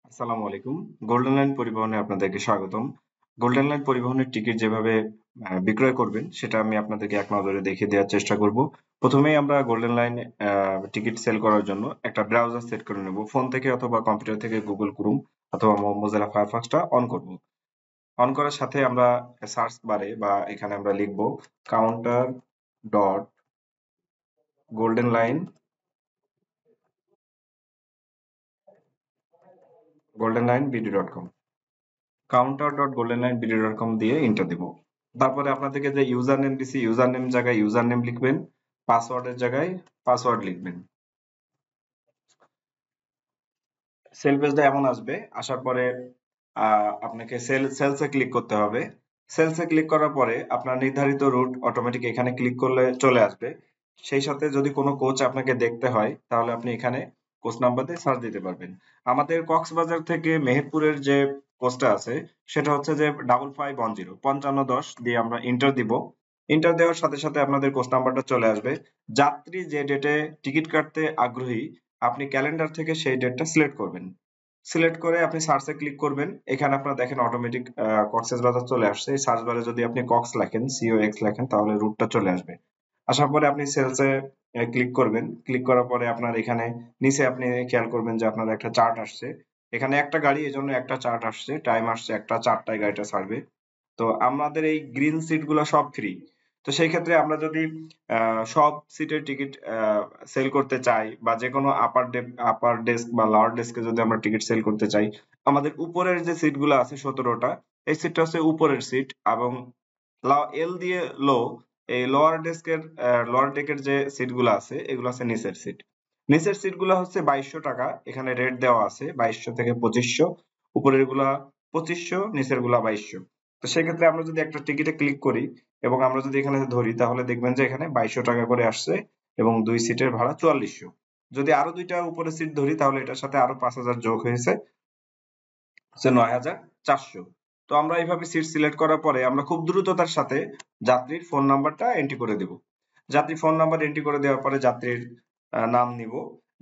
আসসালামু আলাইকুম। Golden line পরিবহনে আপনাদেরকে স্বাগতম। গোল্ডেন লাইন পরিবহনের টিকিট যেভাবে বিক্রয় করবেন সেটা আমি আপনাদেরকে এক নজরে দেখিয়ে দেওয়ার চেষ্টা করব। প্রথমেই আমরা গোল্ডেন লাইন টিকিট সেল করার জন্য একটা ব্রাউজার সেট করে নেব। ফোন থেকে অথবা কম্পিউটার থেকে গুগল ক্রোম অথবা মোজিলা ফায়ারফক্সটা অন করব। অন করার সাথে আমরা সার্চ বারে বা এখানে আমরা লিখব counter dot golden line BD dot com counter.goldenlineBD.com দিয়ে এন্টার দিব। তারপরে আপনাদেরকে যে ইউজার নেম দিছি ইউজার নেম জায়গায় ইউজার নেম লিখবেন, পাসওয়ার্ডের জায়গায় পাসওয়ার্ড লিখবেন। সেল পেজটা এমন আসবে, আসার পরে আপনাকে সেলসে ক্লিক করতে হবে। সেলসে ক্লিক করার পরে আপনার নির্ধারিত রুট অটোমেটিক এখানে ক্লিক করলে চলে আসবে। সেই সাথে যদি কোনো কোচ আপনাকে দেখতে হয় তাহলে আপনি এখানে কোচ নাম্বার দিয়ে সার্চ দিতে পারবেন। আমাদের কক্সবাজার থেকে মেহেরপুরের যে কোচটা আছে সেটা হচ্ছে যে 5510 5510 দিয়ে আমরা ইন্টার দিব। ইন্টার দেওয়ার সাথে সাথে আপনাদের কোচ নাম্বারটা চলে আসবে। যাত্রী যে ডেটে টিকিট কাটতে আগ্রহী আপনি ক্যালেন্ডার থেকে সেই ডেটটা সিলেক্ট করবেন। সিলেক্ট করে আপনি সার্চে ক্লিক করবেন। এখানে আপনারা দেখেন অটোমেটিক কক্সবাজার চলে আসছে। এই সার্চ বারে যদি আপনি কক্স লেখেন, COX লেখেন তাহলে রুটটা চলে আসবে। আসার পরে আপনি সেলসে ক্লিক করবেন। ক্লিক করার পরে আপনার এখানে নিচে আপনি খেয়াল করবেন যে আপনার একটা চার্ট আসছে। এখানে একটা গাড়ি এজন্য একটা চার্ট আসছে, টাইম আসছে একটা 4টায় গাড়িটা ছাড়বে। তো আমাদের এই গ্রিন সিট গুলো সব ফ্রি। তো সেই ক্ষেত্রে আমরা যদি সব সিটের টিকিট সেল করতে চাই বা যে কোনো আপার ডেস্ক বা লোয়ার ডেস্কে যদি আমরা টিকিট সেল করতে চাই, আমাদের উপরের যে সিট গুলো আছে 17টা, এই সিটটা হচ্ছে উপরের সিট এবং এল দিয়ে লো, এই লোয়ার ডেকের যে সিট গুলো আছে এগুলো আছে নিচের সিট। নিচের সিট গুলো হচ্ছে 2200 টাকা, এখানে রেট দেওয়া আছে 2200 থেকে 2500, উপরের গুলা 2500, নিচের গুলা 2200। তো সেক্ষেত্রে আমরা যদি একটা টিকিটে ক্লিক করি এবং আমরা যদি এখানে ধরি তাহলে দেখবেন যে এখানে 2200 টাকা করে আসছে এবং দুই সিটের ভাড়া 4400। যদি আরো দুইটা উপরে সিট ধরি তাহলে এটার সাথে আরো 5000 যোগ হয়েছে, হচ্ছে 9400। তো আমরা এইভাবে সিট সিলেক্ট করার পরে আমরা খুব দ্রুততার সাথে যাত্রীর ফোন নাম্বারটা এন্ট্রি করে দেব। যাত্রীর ফোন নাম্বার এন্ট্রি করে দেওয়ার পরে যাত্রীর নাম নিব।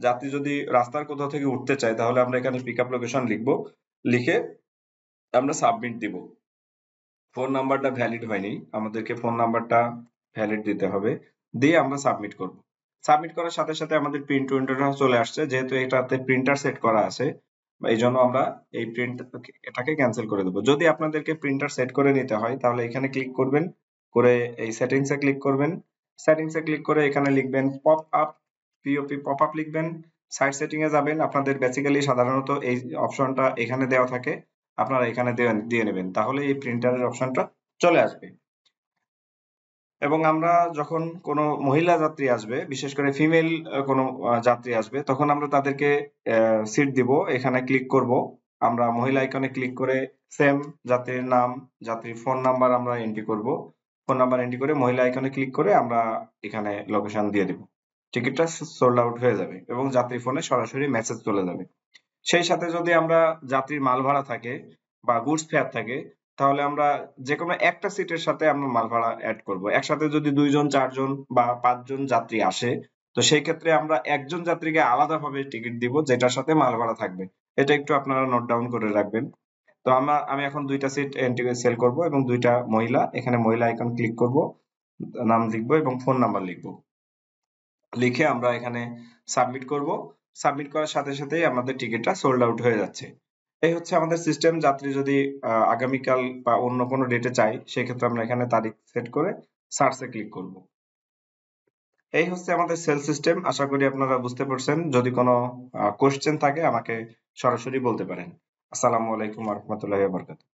যাত্রী যদি রাস্তার কোথাও থেকে উঠতে চায় তাহলে আমরা এখানে পিক আপ লোকেশন লিখবো, লিখে আমরা সাবমিট দিব। ফোন নাম্বারটা ভ্যালিড হয়নি, আমাদেরকে ফোন নাম্বারটা ভ্যালিড দিতে হবে, দিয়ে আমরা সাবমিট করব। সাবমিট করার সাথে সাথে আমাদের প্রিন্ট উইন্ডোটা চলে আসছে। যেহেতু এটাতে প্রিন্টার সেট করা আছে এই জন্য আমরা এই এটাকে ক্যান্সেল করে দেবো। যদি আপনাদেরকে প্রিন্টার সেট করে নিতে হয় তাহলে এখানে ক্লিক করবেন, করে এই সেটিংসে ক্লিক করবেন। সেটিংসে ক্লিক করে এখানে লিখবেন pop up, POP pop up লিখবেন। সাইট সেটিং এ যাবেন, আপনাদের বেসিক্যালি সাধারণত এই অপশনটা এখানে দেওয়া থাকে, আপনারা এখানে দিয়ে নেবেন, তাহলে এই প্রিন্টারের অপশনটা চলে আসবে। এবং আমরা যখন কোনো মহিলা যাত্রী আসবে, বিশেষ করে ফিমেল কোনো যাত্রী আসবে, তখন আমরা তাদেরকে সিট দিব। এখানে ক্লিক করব, আমরা মহিলা আইকনে ক্লিক করে সেম যাত্রীর নাম, যাত্রীর ফোন নাম্বার আমরা এন্ট্রি করব। ফোন নাম্বার এন্ট্রি করে মহিলা আইকনে ক্লিক করে আমরা এখানে লোকেশন দিয়ে দিব। টিকিটটা সোল্ড আউট হয়ে যাবে এবং যাত্রী ফোনে সরাসরি মেসেজ চলে যাবে। সেই সাথে যদি আমরা যাত্রীর মাল ভাড়া থাকে বা গুডস ফেয়ার থাকে তাহলে আমরা যে কোনো একটা সিটের সাথে আমরা মাল ভাড়া অ্যাড করব। একসাথে যদি 2 জন 4 জন বা 5 জন যাত্রী আসে তো সেই ক্ষেত্রে আমরা একজন যাত্রীকে আলাদাভাবে টিকিট দিব যেটার সাথে মাল ভাড়া থাকবে। এটা একটু আপনারা নোট ডাউন করে রাখবেন। তো আমি এখন দুইটা সিট এন্ট্রি সেল করব এবং দুইটা মহিলা, এখানে মহিলা আইকন ক্লিক করব, নাম লিখবো এবং ফোন নাম্বার লিখবো, লিখে আমরা এখানে সাবমিট করব। সাবমিট করার সাথে সাথেই আমাদের টিকিটটা সোল্ড আউট হয়ে যাচ্ছে। এই হচ্ছে আমাদের সিস্টেম। যাত্রী যদি আগামীকাল বা অন্য কোনো ডেটে চাই সেক্ষেত্রে আমরা এখানে তারিখ সেট করে সার্চে ক্লিক করব। এই হচ্ছে আমাদের সেল সিস্টেম। আশা করি আপনারা বুঝতে পারছেন। যদি কোনো কোশ্চেন থাকে আমাকে সরাসরি বলতে পারেন। আসসালামু আলাইকুম ওয়া রাহমাতুল্লাহি ওয়া বারাকাতুহু।